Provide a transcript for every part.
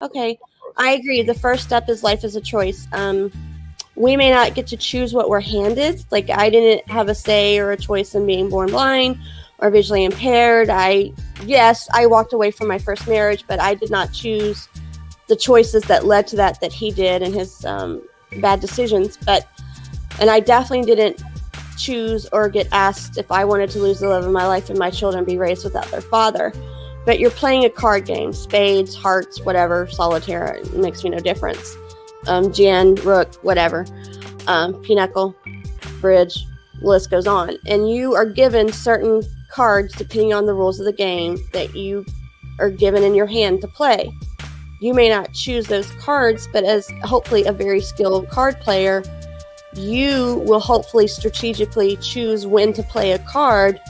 Okay, I agree. The first step is life is a choice. We may not get to choose what we're handed. Like, I didn't have a say or a choice in being born blind or visually impaired. Yes, I walked away from my first marriage, but I did not choose the choices that led to that he did and his bad decisions. And I definitely didn't choose or get asked if I wanted to lose the love of my life and my children be raised without their father. But you're playing a card game, spades, hearts, whatever, solitaire, it makes me no difference. Gin, rook, whatever, pinochle, bridge, list goes on. And you are given certain cards depending on the rules of the game that you are given in your hand to play. You may not choose those cards, but as hopefully a very skilled card player, you will hopefully strategically choose when to play a card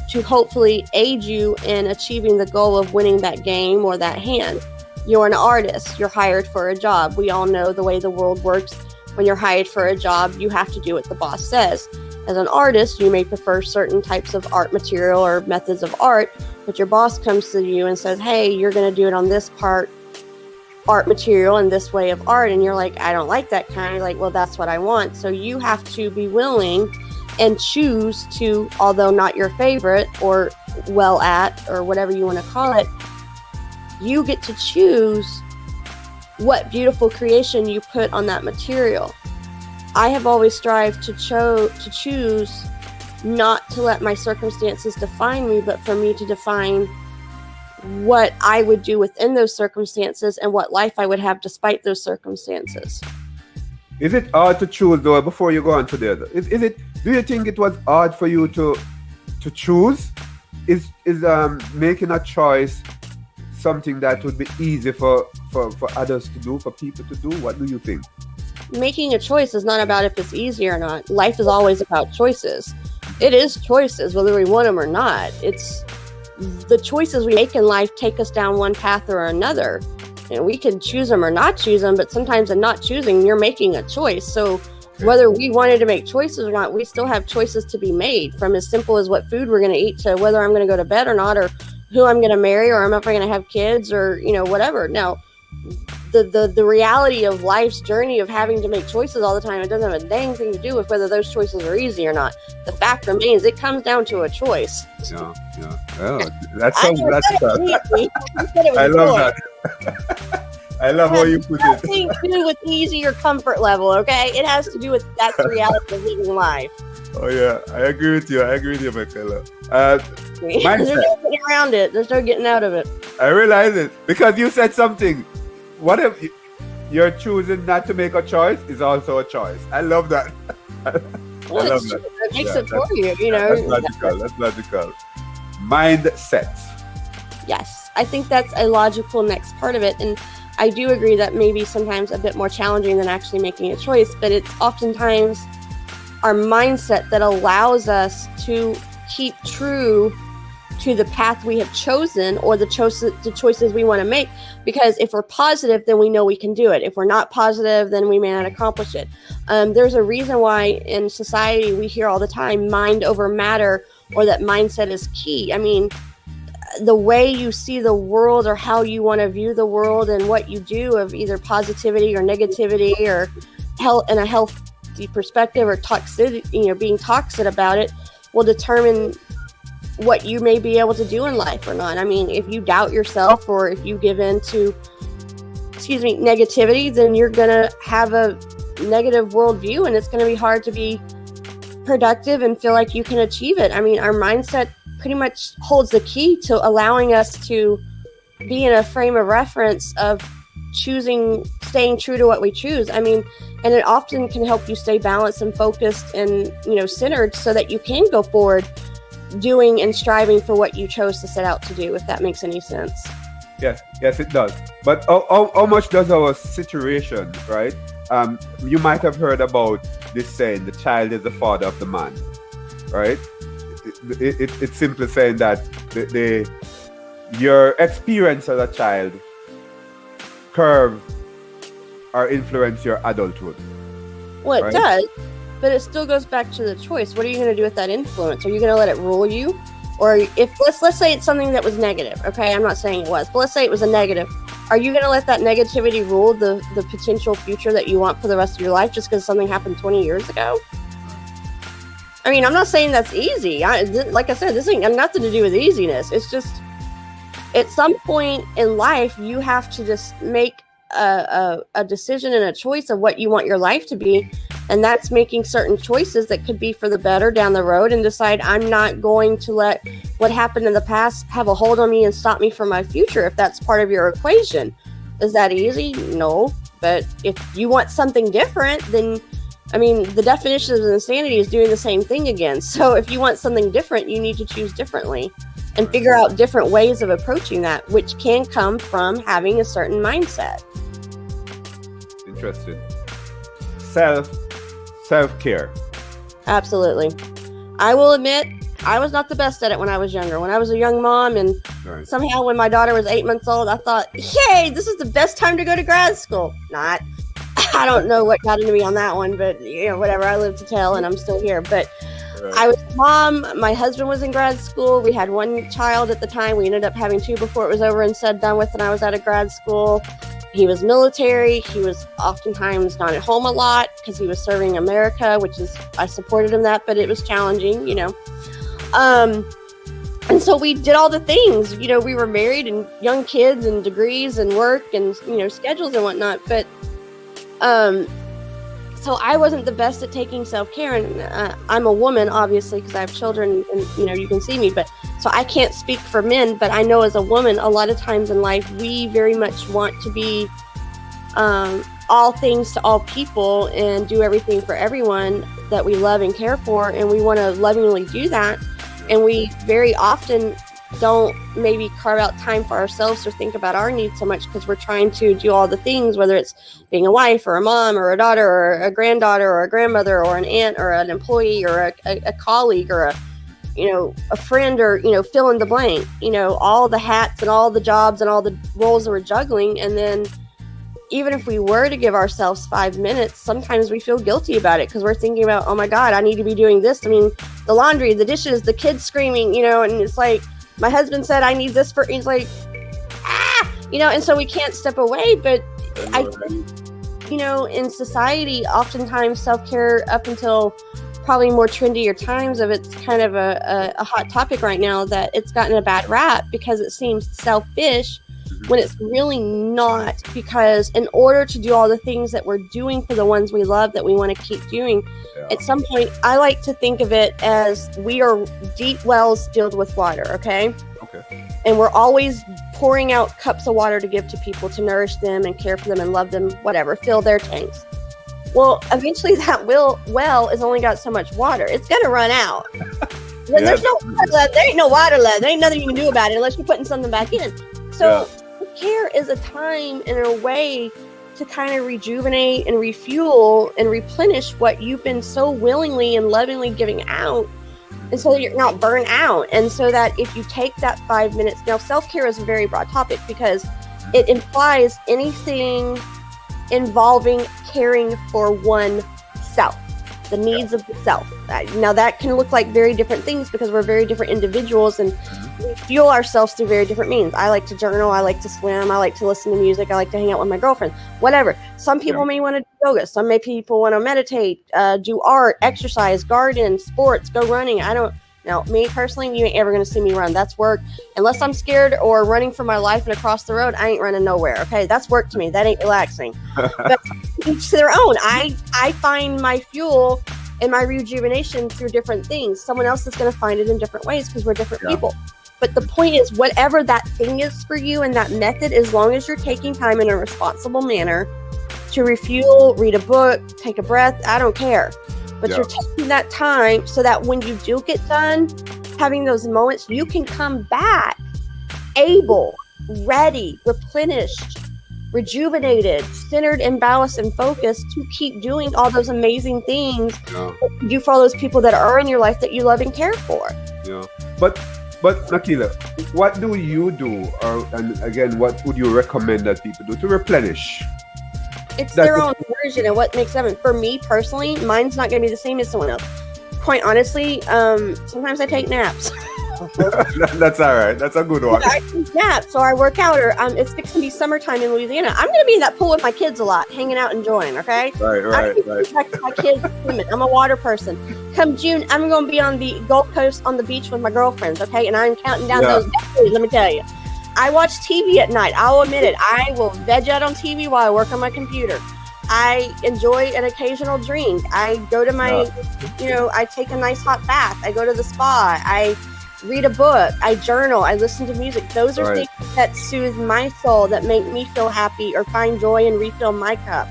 to hopefully aid you in achieving the goal of winning that game or that hand. You're an artist. You're hired for a job. We all know the way the world works. When you're hired for a job, you have to do what the boss says. As an artist, you may prefer certain types of art material or methods of art, but your boss comes to you and says, hey, you're going to do it on this part art material and this way of art. And you're like, I don't like that kind. You're like, well, that's what I want. So you have to be willing and choose to, although not your favorite or well at or whatever you want to call it, you get to choose what beautiful creation you put on that material. I have always strived to choose not to let my circumstances define me, but for me to define what I would do within those circumstances and what life I would have despite those circumstances. Is it hard to choose, though, before you go on to the other? Do you think it was hard for you to choose? Is making a choice something that would be easy for others to do, for people to do? What do you think? Making a choice is not about if it's easy or not. Life is always about choices. It is choices, whether we want them or not. It's the choices we make in life take us down one path or another. And we can choose them or not choose them, but sometimes in not choosing, you're making a choice. So whether we wanted to make choices or not, we still have choices to be made, from as simple as what food we're going to eat to whether I'm going to go to bed or not, or who I'm going to marry, or I'm going to have kids, or, whatever. Now, the reality of life's journey of having to make choices all the time, it doesn't have a dang thing to do with whether those choices are easy or not. The fact remains, it comes down to a choice. Yeah. Oh, that's so. I love that. I love how you put it. Nothing to do with easy or comfort level, okay? It has to do with that's the reality of living life. Oh yeah, I agree with you, Michaela. There's no getting around it. There's no getting out of it. I realize it because you said something. What if you're choosing not to make a choice is also a choice? I love that. I love that. It makes it for you, That's logical. Mindset. Yes, I think that's a logical next part of it. And I do agree that maybe sometimes a bit more challenging than actually making a choice, but it's oftentimes our mindset that allows us to keep true to the path we have chosen, or the choices we want to make. Because if we're positive, then we know we can do it. If we're not positive, then we may not accomplish it. There's a reason why in society we hear all the time mind over matter, or that mindset is key. I mean, the way you see the world, or how you want to view the world, and what you do of either positivity or negativity, or health in a healthy perspective, or toxicity, being toxic about it, will determine what you may be able to do in life or not. I mean, if you doubt yourself, or if you give in to, negativity, then you're going to have a negative worldview, and it's going to be hard to be productive and feel like you can achieve it. I mean, our mindset pretty much holds the key to allowing us to be in a frame of reference of staying true to what we choose. I mean, and it often can help you stay balanced and focused and, centered, so that you can go forward doing and striving for what you chose to set out to do, if that makes any sense. Yes, it does. But how much does our situation, right? You might have heard about this saying, the child is the father of the man, right? It's simply saying that your experience as a child curve or influence your adulthood. Well, it does, but it still goes back to the choice. What are you going to do with that influence? Are you going to let it rule you? Or if let's say it's something that was negative, okay? I'm not saying it was, but let's say it was a negative. are you going to let that negativity rule the potential future that you want for the rest of your life just because something happened 20 years ago? I mean, I'm not saying that's easy. Like I said, this ain't got nothing to do with easiness. It's just at some point in life, you have to just make a decision and a choice of what you want your life to be. And that's making certain choices that could be for the better down the road, and decide I'm not going to let what happened in the past have a hold on me and stop me from my future, if that's part of your equation. Is that easy? No. But if you want something different, then, I mean, the definition of insanity is doing the same thing again. So if you want something different, you need to choose differently and figure out different ways of approaching that, which can come from having a certain mindset. Interesting. Self-care. Absolutely. I will admit, I was not the best at it when I was younger. When I was a young mom, and somehow when my daughter was 8 months old, I thought, yay, this is the best time to go to grad school. Not. I don't know what got into me on that one, but whatever. I lived to tell, and I'm still here. But I was a mom. My husband was in grad school. We had one child at the time. We ended up having two before it was over and said done with, and I was out of grad school. He was military. He was oftentimes not at home a lot because he was serving America, which is, I supported him that, but it was challenging, And so we did all the things, we were married and young kids and degrees and work and, schedules and whatnot. But, so I wasn't the best at taking self-care, and I'm a woman, obviously, because I have children and, you can see me, but so I can't speak for men, but I know as a woman, a lot of times in life, we very much want to be all things to all people and do everything for everyone that we love and care for. And we want to lovingly do that. And we very often don't maybe carve out time for ourselves or think about our needs so much because we're trying to do all the things, whether it's being a wife or a mom or a daughter or a granddaughter or a grandmother or an aunt or an employee or a colleague or a friend or, fill in the blank, all the hats and all the jobs and all the roles that we're juggling. And then even if we were to give ourselves 5 minutes, sometimes we feel guilty about it because we're thinking about, oh my God, I need to be doing this. I mean, the laundry, the dishes, the kids screaming, and it's like, my husband said, I need this he's like, and so we can't step away. But I think, in society, oftentimes self-care up until probably more trendier times of it's kind of a hot topic right now, that it's gotten a bad rap because it seems selfish when it's really not, because in order to do all the things that we're doing for the ones we love that we want to keep doing, at some point, I like to think of it as we are deep wells filled with water, okay? And we're always pouring out cups of water to give to people to nourish them and care for them and love them, whatever, fill their tanks. Well, eventually that well has only got so much water. It's going to run out. There's no water left. There ain't no water left. There ain't nothing you can do about it unless you're putting something back in. So care is a time and a way to kind of rejuvenate and refuel and replenish what you've been so willingly and lovingly giving out, and so that you're not burnt out. And so that if you take that 5 minutes, now self-care is a very broad topic because it implies anything involving caring for oneself, the needs of the self. Now that can look like very different things because we're very different individuals and we fuel ourselves through very different means. I like to journal, I like to swim, I like to listen to music, I like to hang out with my girlfriend, whatever. Some people may want to do yoga, some people want to meditate, do art, exercise, garden, sports, go running. Now, me personally, you ain't ever going to see me run. That's work. Unless I'm scared or running for my life and across the road, I ain't running nowhere. Okay, that's work to me. That ain't relaxing. But each to their own. I find my fuel and my rejuvenation through different things. Someone else is going to find it in different ways because we're different people. But the point is, whatever that thing is for you and that method, as long as you're taking time in a responsible manner to refuel, read a book, take a breath, I don't care. But you're taking that time so that when you do get done having those moments, you can come back able, ready, replenished, rejuvenated, centered, and balanced and focused to keep doing all those amazing things that you do for all those people that are in your life that you love and care for. Yeah. But Michaela, what do you do? And again, what would you recommend that people do to replenish? It's their own version of what makes them. For me personally, mine's not going to be the same as someone else. Quite honestly, sometimes I take naps. That's all right. That's a good one. I take naps, or I work out, or it's fixing to be summertime in Louisiana. I'm going to be in that pool with my kids a lot, hanging out, enjoying. Okay, Right. Back to my kids. I'm a water person. Come June, I'm going to be on the Gulf Coast on the beach with my girlfriends. Okay, and I'm counting down those days. Let me tell you, I watch TV at night. I'll admit it. I will veg out on TV while I work on my computer. I enjoy an occasional drink. I go to my, I take a nice hot bath. I go to the spa. I read a book. I journal. I listen to music. Those are things that soothe my soul, that make me feel happy or find joy and refill my cup.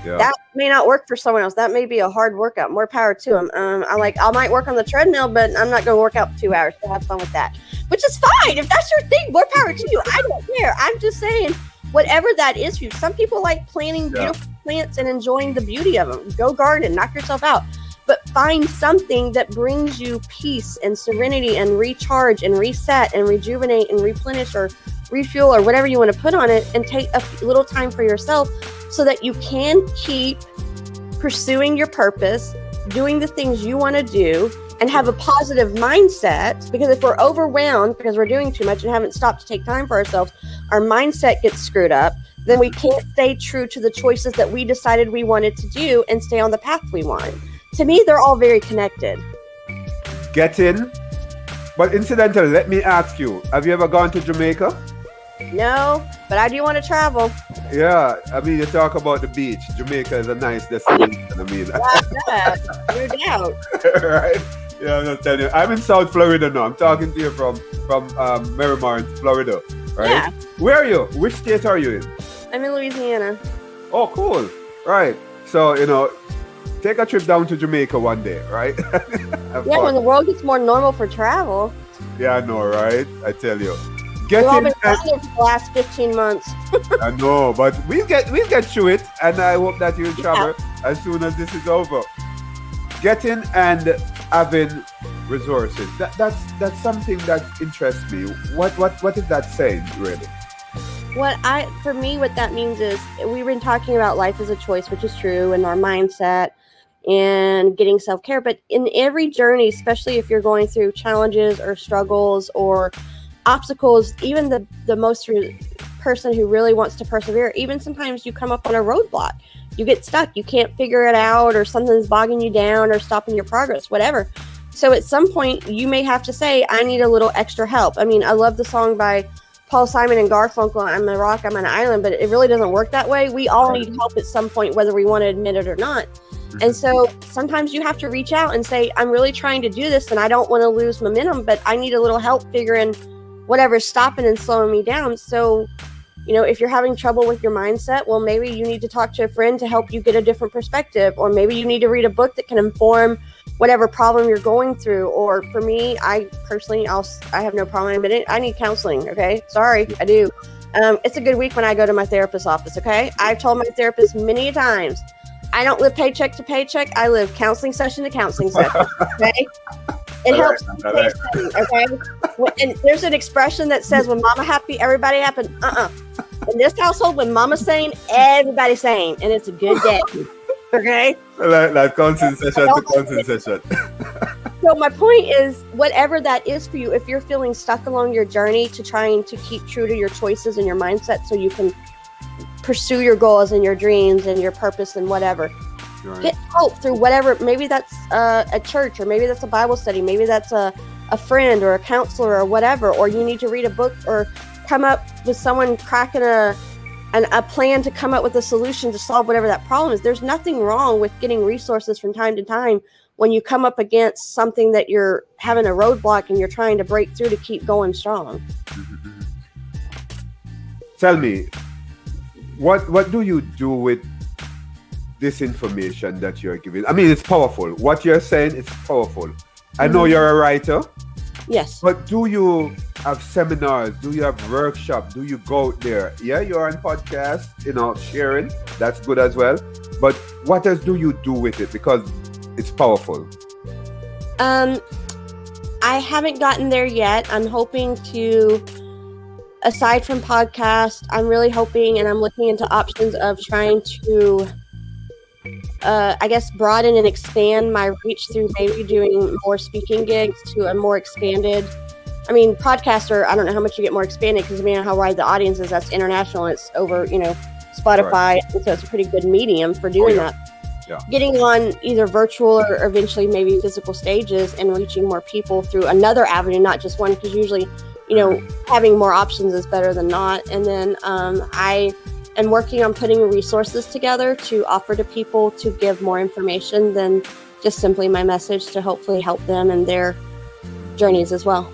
Yeah. That may not work for someone else. That may be a hard workout. More power to them. I might work on the treadmill, but I'm not going to work out for 2 hours to have fun with that, which is fine. If that's your thing, more power to you. I don't care. I'm just saying, whatever that is for you. Some people like planting beautiful plants and enjoying the beauty of them. Go garden, knock yourself out. But find something that brings you peace and serenity and recharge and reset and rejuvenate and replenish or refuel or whatever you want to put on it, and take a little time for yourself so that you can keep pursuing your purpose, doing the things you want to do, and have a positive mindset. Because if we're overwhelmed because we're doing too much and haven't stopped to take time for ourselves, our mindset gets screwed up. Then we can't stay true to the choices that we decided we wanted to do and stay on the path we want. To me, they're all very connected. Get in. But incidentally, let me ask you, have you ever gone to Jamaica? No, but I do want to travel. Yeah, I mean, you talk about the beach. Jamaica is a nice destination. I mean, no doubt. Right? Yeah, I'm just telling you. I'm in South Florida now. I'm talking to you from Miramar, Florida. Right? Yeah. Where are you? Which state are you in? I'm in Louisiana. Oh, cool. Right. So, take a trip down to Jamaica one day, right? When the world gets more normal for travel. Yeah, I know, right? I tell you. We've all been for the last 15 months. I know, but we'll get through it, and I hope that you'll travel as soon as this is over. Getting and having resources. That's something that interests me. What is that saying, really? For me, what that means is, we've been talking about life as a choice, which is true, and our mindset and getting self-care. But in every journey, especially if you're going through challenges or struggles or obstacles, even the most person who really wants to persevere, even sometimes you come up on a roadblock. You get stuck. You can't figure it out, or something's bogging you down or stopping your progress, whatever. So at some point, you may have to say, I need a little extra help. I mean, I love the song by Paul Simon and Garfunkel, I'm a rock, I'm an island, but it really doesn't work that way. We all need help at some point, whether we want to admit it or not. And so sometimes you have to reach out and say, I'm really trying to do this and I don't want to lose momentum, but I need a little help figuring whatever's stopping and slowing me down. So, if you're having trouble with your mindset, well, maybe you need to talk to a friend to help you get a different perspective, or maybe you need to read a book that can inform whatever problem you're going through. Or for me, I personally, I have no problem admitting I need counseling. Okay. Sorry, I do. It's a good week when I go to my therapist's office. Okay. I've told my therapist many times, I don't live paycheck to paycheck. I live counseling session to counseling session. Okay. It helps. Okay. And there's an expression that says, when mama happy, everybody happy. In this household, when mama's sane, everybody's sane. And it's a good day. Okay. Like counseling session to counseling session. So my point is, whatever that is for you, if you're feeling stuck along your journey to trying to keep true to your choices and your mindset so you can pursue your goals and your dreams and your purpose and whatever, get help through whatever. Maybe that's a church, or maybe that's a Bible study, maybe that's a friend or a counselor or whatever, or you need to read a book or come up with someone cracking a plan to come up with a solution to solve whatever that problem is. There's nothing wrong with getting resources from time to time when you come up against something that you're having a roadblock and you're trying to break through to keep going strong. Tell me, what do you do with this information that you're giving? I mean, it's powerful. What you're saying is powerful. I know you're a writer. Yes. But do you have seminars? Do you have workshops? Do you go out there? Yeah, you're on podcast, sharing. That's good as well. But what else do you do with it? Because it's powerful. I haven't gotten there yet. I'm hoping to, aside from podcast, I'm really hoping, and I'm looking into options of trying to, broaden and expand my reach through maybe doing more speaking gigs to a more expanded I mean, podcaster, I don't know how much you get more expanded because depending on how wide the audience is, that's international. It's over, Spotify. Right. And so it's a pretty good medium for doing that. Yeah. Getting on either virtual or eventually maybe physical stages and reaching more people through another avenue, not just one, because usually, having more options is better than not. And then I am working on putting resources together to offer to people to give more information than just simply my message, to hopefully help them in their journeys as well.